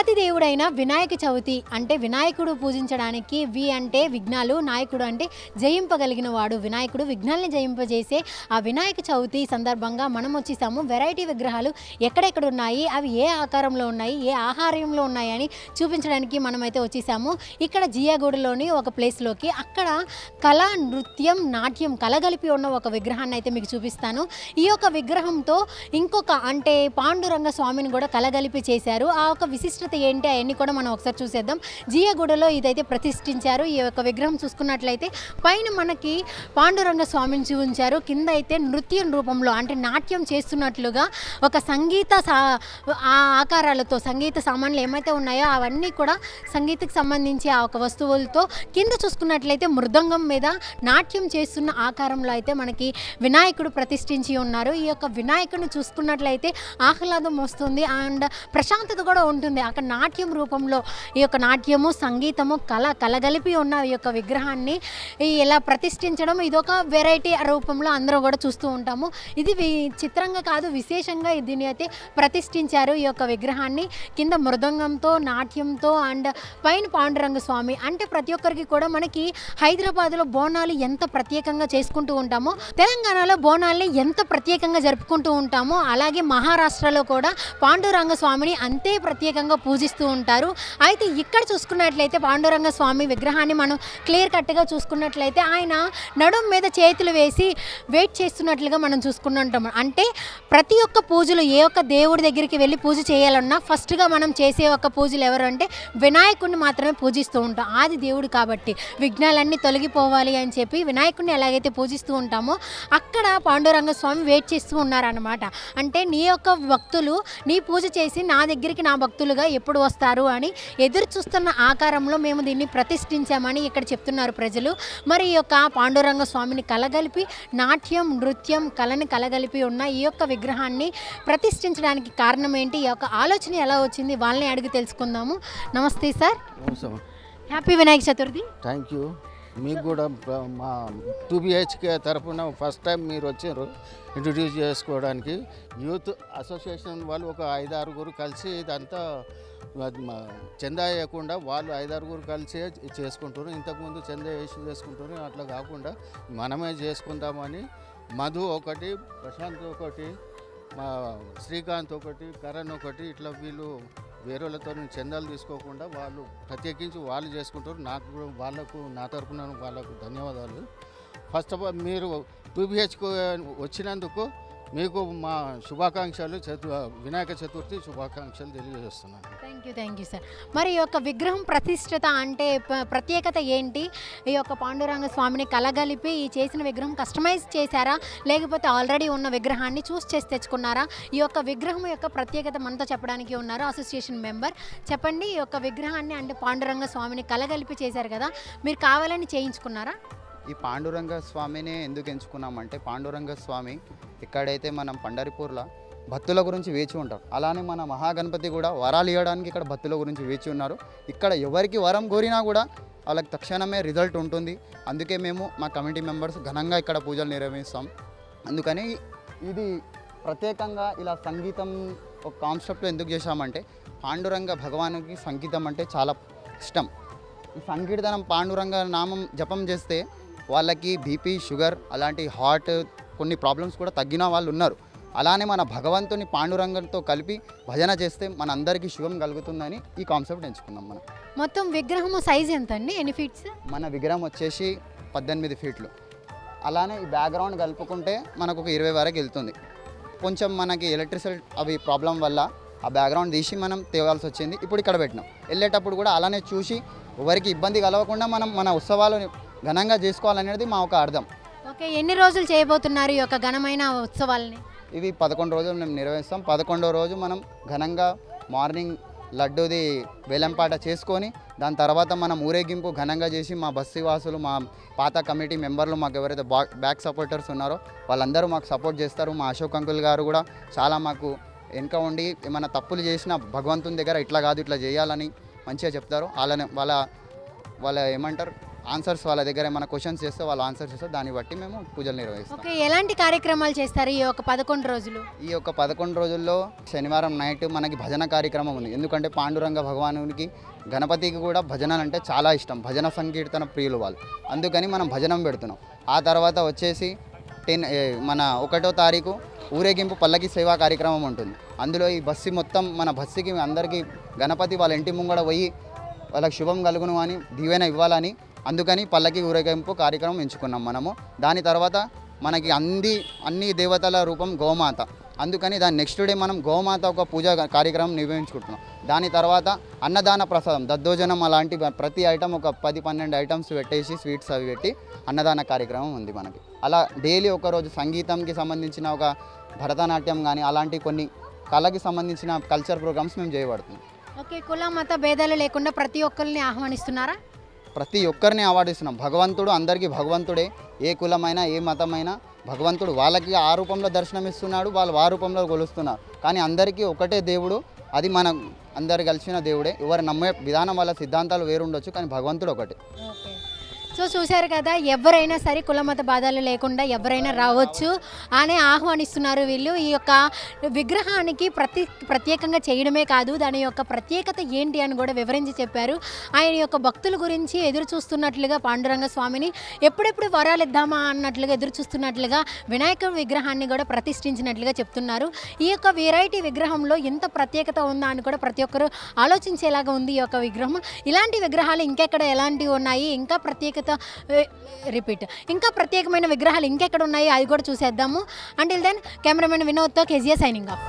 రాతి దేవుడైన వినాయక చవితి అంటే వినాయకుడు పూజించడానికి వి అంటే విఘ్నాలు, నాయకుడు అంటే జయింపగలిగిన వాడు. వినాయకుడు విఘ్నాల్ని జయింపజేసే ఆ వినాయక చవితి సందర్భంగా మనం వచ్చేసాము. వెరైటీ విగ్రహాలు ఎక్కడెక్కడ ఉన్నాయి, అవి ఏ ఆకారంలో ఉన్నాయి, ఏ ఆహారంలో ఉన్నాయి అని చూపించడానికి మనమైతే వచ్చేసాము. ఇక్కడ జియాగూడలోని ఒక ప్లేస్లోకి అక్కడ కళ, నృత్యం, నాట్యం కలగలిపి ఉన్న ఒక విగ్రహాన్ని అయితే మీకు చూపిస్తాను. ఈ యొక్క విగ్రహంతో ఇంకొక అంటే పాండురంగ స్వామిని కూడా కలగలిపి చేశారు. ఆ ఒక విశిష్టత ఏంటి అవన్నీ కూడా మనం ఒకసారి చూసేద్దాం. జియాగూడలో ఇదైతే ప్రతిష్ఠించారు. ఈ యొక్క విగ్రహం చూసుకున్నట్లయితే పైన మనకి పాండురంగ స్వామిని చూపించారు, కింద అయితే నృత్యం రూపంలో అంటే నాట్యం చేస్తున్నట్లుగా ఒక సంగీత ఆకారాలతో సంగీత సామాన్లు ఏమైతే ఉన్నాయో అవన్నీ కూడా సంగీతకు సంబంధించి ఆ ఒక వస్తువులతో కింద చూసుకున్నట్లయితే మృదంగం మీద నాట్యం చేస్తున్న ఆకారంలో అయితే మనకి వినాయకుడు ప్రతిష్ఠించి ఉన్నారు. ఈ యొక్క వినాయకుడిని చూసుకున్నట్లయితే ఆహ్లాదం వస్తుంది అండ్ ప్రశాంతత కూడా ఉంటుంది. అక్కడ నాట్యం రూపంలో ఈ యొక్క నాట్యము, సంగీతము, కలగలిపి ఉన్న ఈ యొక్క విగ్రహాన్ని ఇలా ప్రతిష్ఠించడం ఇదొక వెరైటీ రూపంలో అందరూ కూడా చూస్తూ ఉంటాము. ఇది చిత్రంగా కాదు, విశేషంగా దీన్ని అయితే ప్రతిష్ఠించారు. ఈ యొక్క విగ్రహాన్ని కింద మృదంగంతో, నాట్యంతో అండ్ పైన పాండురంగ స్వామి. అంటే ప్రతి ఒక్కరికి కూడా మనకి హైదరాబాద్లో బోనాలు ఎంత ప్రత్యేకంగా చేసుకుంటూ ఉంటామో, తెలంగాణలో బోనాల్ని ఎంత ప్రత్యేకంగా జరుపుకుంటూ ఉంటామో, అలాగే మహారాష్ట్రలో కూడా పాండురంగ స్వామిని అంతే ప్రత్యేకంగా పూజిస్తూ ఉంటారు. అయితే ఇక్కడ చూసుకున్నట్లయితే పాండురంగ స్వామి విగ్రహాన్ని మనం క్లియర్ కట్గా చూసుకున్నట్లయితే ఆయన నడుం మీద చేతులు వేసి వెయిట్ చేస్తున్నట్లుగా మనం చూసుకుంటుంటాం. అంటే ప్రతి ఒక్క పూజలు ఏ ఒక్క దేవుడి దగ్గరికి వెళ్ళి పూజ చేయాలన్నా ఫస్ట్గా మనం చేసే ఒక పూజలు ఎవరు అంటే వినాయకుడిని మాత్రమే పూజిస్తూ ఉంటాం. ఆది దేవుడు కాబట్టి విఘ్నాలన్నీ తొలగిపోవాలి అని చెప్పి వినాయకుడిని ఎలాగైతే పూజిస్తూ ఉంటామో అక్కడ పాండురంగ స్వామి వెయిట్ చేస్తూ ఉన్నారనమాట. అంటే నీ యొక్క భక్తులు నీ పూజ చేసి నా దగ్గరికి నా భక్తులుగా ఎప్పుడు వస్తారు అని ఎదురు చూస్తున్న ఆకారంలో మేము దీన్ని ప్రతిష్ఠించామని ఇక్కడ చెప్తున్నారు ప్రజలు. మరి ఈ యొక్క పాండురంగ స్వామిని కలగలిపి నాట్యం, నృత్యం, కళని కలగలిపి ఉన్న ఈ యొక్క విగ్రహాన్ని ప్రతిష్ఠించడానికి కారణం ఏంటి, ఈ యొక్క ఆలోచన ఎలా వచ్చింది వాళ్ళని అడిగి తెలుసుకుందాము. నమస్తే sir, happy Vinayaka Chaturthi. Thank you. మీకు కూడా మా 2BHK తరఫున ఫస్ట్ టైం మీరు వచ్చారు ఇంట్రడ్యూస్ చేసుకోవడానికి. యూత్ అసోసియేషన్ వాళ్ళు ఒక 5-6 కలిసి ఇదంతా చందా వేయకుండా వాళ్ళు 5-6 కలిసి చేసుకుంటారు. ఇంతకుముందు చందా వేసి చేసుకుంటారు, అట్లా కాకుండా మనమే చేసుకుందామని మధు ఒకటి, ప్రశాంత్ ఒకటి, మా శ్రీకాంత్ ఒకటి, కరణ్ ఒకటి, ఇట్లా వీళ్ళు వేరేలతో చందాలు తీసుకోకుండా వాళ్ళు ప్రత్యేకించి వాళ్ళు చేసుకుంటారు. నాకు వాళ్ళకు నా తరఫున వాళ్ళకు ధన్యవాదాలు. ఫస్ట్ ఆఫ్ ఆల్ మీరు 2BHK వచ్చినందుకు మీకు మా శుభాకాంక్షలు, వినాయక చతుర్థి శుభాకాంక్షలు తెలియజేస్తున్నాను. Thank you sir. మరి ఈ యొక్క విగ్రహం ప్రతిష్టత అంటే ప్రత్యేకత ఏంటి? ఈ యొక్క పాండురంగ స్వామిని కలగలిపి ఈ చేసిన విగ్రహం కస్టమైజ్ చేశారా, లేకపోతే ఆల్రెడీ ఉన్న విగ్రహాన్ని చూస్ చేసి తెచ్చుకున్నారా? ఈ యొక్క విగ్రహం యొక్క ప్రత్యేకత మనతో చెప్పడానికి ఉన్నారు అసోసియేషన్ మెంబర్. చెప్పండి, ఈ యొక్క విగ్రహాన్ని అంటే పాండురంగ స్వామిని కలగలిపి చేశారు కదా, మీరు కావాలని చేయించుకున్నారా? ఈ పాండురంగ స్వామిని ఎందుకు ఎంచుకున్నామంటే పాండురంగ స్వామి ఎక్కడైతే మనం పండరిపూర్లో భక్తుల గురించి వేచి ఉంటారు, అలానే మన మహాగణపతి కూడా వరాలు ఇవ్వడానికి ఇక్కడ భక్తుల గురించి వేచి ఉన్నారు. ఇక్కడ ఎవరికి వరం కోరినా కూడా వాళ్ళకి తక్షణమే రిజల్ట్ ఉంటుంది. అందుకే మేము మా కమిటీ మెంబర్స్ ఘనంగా ఇక్కడ పూజలు నిర్వహిస్తాం. అందుకని ఇది ప్రత్యేకంగా ఇలా సంగీతం ఒక కాన్సెప్ట్ ఎందుకు చేశామంటే పాండురంగ భగవానుకి సంగీతం అంటే చాలా ఇష్టం. ఈ సంకీర్తనం పాండురంగ నామం జపం చేస్తే వాళ్ళకి బీపీ, షుగర్ అలాంటి హార్ట్ కొన్ని ప్రాబ్లమ్స్ కూడా తగ్గిన వాళ్ళు ఉన్నారు. అలానే మన భగవంతుని పాండురంగంతో కలిపి భజన చేస్తే మన అందరికీ శుభం కలుగుతుందని ఈ కాన్సెప్ట్ ఎంచుకున్నాం. మనం మొత్తం విగ్రహం సైజ్ ఎంత అండి, ఎన్ని ఫీట్స్? మన విగ్రహం వచ్చేసి 18 ఫీట్లు. అలానే ఈ బ్యాక్గ్రౌండ్ కలుపుకుంటే మనకు ఒక 20 వరకు వెళ్తుంది. కొంచెం మనకి ఎలక్ట్రిసిటీ అవి ప్రాబ్లం వల్ల ఆ బ్యాక్గ్రౌండ్ తీసి మనం తేవాల్సి వచ్చింది. ఇప్పుడు ఇక్కడ పెట్టినాం. వెళ్ళేటప్పుడు కూడా అలానే చూసి ఎవరికి ఇబ్బంది కలగకుండా మనం మన ఉత్సవాలు ఘనంగా చేసుకోవాలనేది మా ఒక అర్థం. ఓకే, ఎన్ని రోజులు చేయబోతున్నారు ఈ యొక్క ఘనమైన ఉత్సవాలని? ఇవి 11 రోజులు మేము నిర్వహిస్తాం. 11వ రోజు మనం ఘనంగా మార్నింగ్ లడ్డూది వేలంపాట చేసుకొని దాని తర్వాత మనం ఊరేగింపు ఘనంగా చేసి మా బస్తీవాసులు, మా పాత కమిటీ మెంబర్లు, మాకు ఎవరైతే బ్యాక్ సపోర్టర్స్ ఉన్నారో వాళ్ళందరూ మాకు సపోర్ట్ చేస్తారు. మా అశోక్ అంకుల్ గారు కూడా చాలా మాకు వెనుక ఉండి ఏమైనా తప్పులు చేసినా భగవంతుని దగ్గర ఇట్లా కాదు ఇట్లా చేయాలని మంచిగా చెప్తారు. అలానే వాళ్ళ ఏమంటారు ఆన్సర్స్ వాళ్ళ దగ్గర ఏమైనా క్వశ్చన్స్ చేస్తే వాళ్ళు ఆన్సర్స్ చేస్తే దాన్ని బట్టి మేము పూజలు నిర్వహిస్తాం. ఓకే, ఎలాంటి కార్యక్రమాలు చేస్తారు ఈ యొక్క 11 రోజులు? ఈ యొక్క 11 రోజుల్లో శనివారం నైట్ మనకి భజన కార్యక్రమం ఉంది. ఎందుకంటే పాండురంగ భగవానునికి గణపతికి కూడా భజనలు అంటే చాలా ఇష్టం, భజన సంకీర్తన ప్రియులు వాళ్ళు, అందుకని మనం భజనం పెడుతున్నాం. ఆ తర్వాత వచ్చేసి మన 1వ తారీఖు ఊరేగింపు పల్లకి సేవా కార్యక్రమం ఉంటుంది. అందులో ఈ బస్సు మొత్తం మన బస్సుకి అందరికీ గణపతి వాళ్ళ ఇంటి ముంగడ పోయి వాళ్ళకి శుభం కలుగును అని దీవెన ఇవ్వాలని అందుకని పల్లకి ఊరేగింపు కార్యక్రమం ఎంచుకున్నాం మనము. దాని తర్వాత మనకి అన్ని దేవతల రూపం గోమాత, అందుకని దాని నెక్స్ట్ డే మనం గోమాత ఒక పూజా కార్యక్రమం నిర్వహించుకుంటున్నాం. దాని తర్వాత అన్నదాన ప్రసాదం దద్దోజనం అలాంటి ప్రతి ఐటమ్ ఒక 10-12 ఐటమ్స్ పెట్టేసి స్వీట్స్ అవి పెట్టి అన్నదాన కార్యక్రమం ఉంది మనకి. అలా డైలీ ఒకరోజు సంగీతంకి సంబంధించిన ఒక భరతనాట్యం కానీ అలాంటి కొన్ని కళకి సంబంధించిన కల్చర్ ప్రోగ్రామ్స్ మేము చేయబడుతున్నాం. ఓకే, కుల మత భేదాలు లేకుండా ప్రతి ఒక్కరిని ఆహ్వానిస్తున్నారా? ప్రతి ఒక్కరిని అవార్డిస్తున్నాం. భగవంతుడు అందరికీ భగవంతుడే, ఏ కులమైనా ఏ మతమైనా భగవంతుడు వాళ్ళకి ఆ రూపంలో దర్శనమిస్తున్నాడు, వాళ్ళు ఆ రూపంలో కొలుస్తున్నారు. కానీ అందరికీ ఒకటే దేవుడు, అది మనం అందరు కలిసిన దేవుడే. ఎవరు నమ్మే విధానం వాళ్ళ సిద్ధాంతాలు వేరుండొచ్చు, కానీ భగవంతుడు ఒకటే. ఓకే, సో చూశారు కదా, ఎవరైనా సరే కుల మత బాధలు లేకుండా ఎవరైనా రావచ్చు అని ఆహ్వానిస్తున్నారు వీళ్ళు. ఈ యొక్క విగ్రహానికి ప్రత్యేకంగా చేయడమే కాదు, దాని యొక్క ప్రత్యేకత ఏంటి అని కూడా వివరించి చెప్పారు. ఆయన యొక్క భక్తుల గురించి ఎదురు చూస్తున్నట్లుగా పాండురంగ స్వామిని ఎప్పుడెప్పుడు వరాలు ఇద్దామా అన్నట్లుగా ఎదురు చూస్తున్నట్లుగా వినాయక విగ్రహాన్ని కూడా ప్రతిష్ఠించినట్లుగా చెప్తున్నారు. ఈ యొక్క వెరైటీ విగ్రహంలో ఎంత ప్రత్యేకత ఉందా అని కూడా ప్రతి ఒక్కరూ ఆలోచించేలాగా ఉంది ఈ యొక్క విగ్రహం. ఇలాంటి విగ్రహాలు ఇంకెక్కడ ఎలాంటివి ఉన్నాయి, ఇంకా ఇంకా ప్రత్యేకమైన విగ్రహాలు ఇంకెక్కడ ఉన్నాయి అది కూడా చూసేద్దాము. అంటిల్ దెన్ కెమెరామెన్ వినోద్తో కేజీఆర్ సైనింగ్ ఆఫ్.